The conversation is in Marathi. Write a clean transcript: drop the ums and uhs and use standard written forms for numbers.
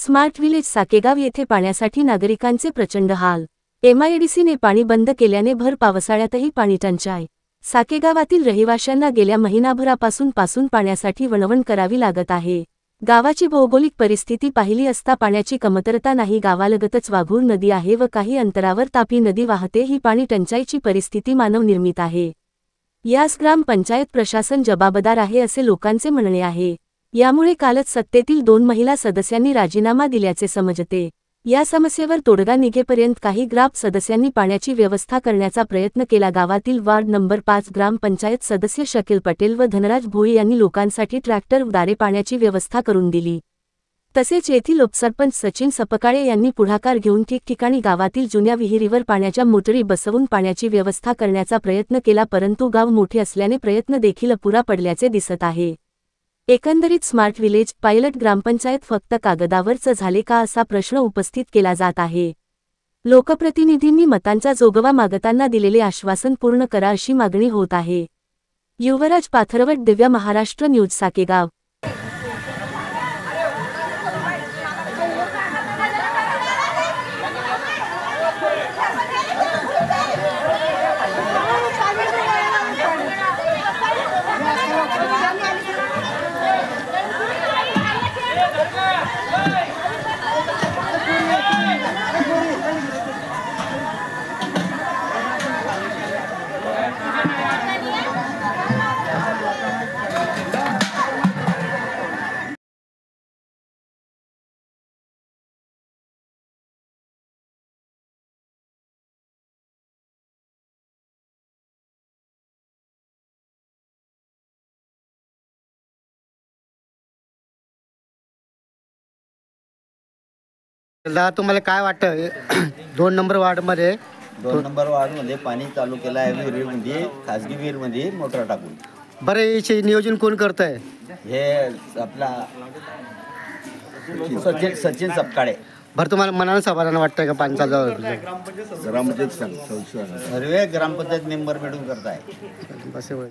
स्मार्ट विलेज साकेगाव येथे पाण्यासाठी नागरिकांचे प्रचंड हाल। एमआयडीसीने पाणी बंद केल्याने भर पावसाळ्यातही पाणी टंचाई। साकेगावातील रहिवाशांना गेल्या महिनाभरापासून पाण्यासाठी वणवण करावी लागत आहे। गावाची भौगोलिक परिस्थिती पाहिली असता पाण्याची कमतरता नाही। गावालगतच वाघूर नदी आहे व काही अंतरावर तापी नदी वाहते। ही पाणी टंचाईची परिस्थिती मानवनिर्मित आहे। यास ग्रामपंचायत प्रशासन जबाबदार आहे असे लोकांचे म्हणणे आहे। यामुळे कालच सत्तेतील 2 महिला सदस्यांनी राजीनामा दिल्याचे समजते। या समस्येवर तोडगा निघेपर्यंत काही ग्राम सदस्यांनी पाण्याची व्यवस्था करण्याचा प्रयत्न केला। गावातील वार्ड नंबर 5 ग्रामपंचायत सदस्य शकील पटेल व धनराज भोई यांनी लोकांसाठी ट्रॅक्टरद्वारे पाण्याची व्यवस्था करून दिली। तसेच येथील उपसरपंच सचिन सपकाळे यांनी पुढाकार घेऊन ठिकठिकाणी गावातील जुन्या विहिरीवर पाण्याच्या मोटरी बसवून पाण्याची व्यवस्था करण्याचा प्रयत्न केला, परंतु गाव मोठे असल्याने प्रयत्न देखील अपुरा पडल्याचे दिसत आहे। एकंदरीत स्मार्ट विलेज पायलट ग्रामपंचायत फक्त कागदावरच झाले का असा प्रश्न उपस्थित केला जात आहे। लोकप्रतिनिधींनी मतांचा जोगवा मागताना दिलेले आश्वासन पूर्ण करा अशी मागणी होत आहे। युवराज पाथरवट, दिव्य महाराष्ट्र न्यूज, साकेगाव। तुम्हाला काय वाटतं 2 नंबर वार्डमध्ये 2 नंबर वार्डमध्ये पाणी चालू केलं आहे। विहिरीमध्ये, खाजगी विहिरीमध्ये मोटर टाकून। बरं, याचे नियोजन कोण करत आहे? हे आपला सचिन सपकाळे। बरं, तुम्हाला मनाला समाधान वाटतंय का पाणी चालू आहे? ग्रामपंचायत सर्व ग्रामपंचायत मेंबर मिळून करत आहे।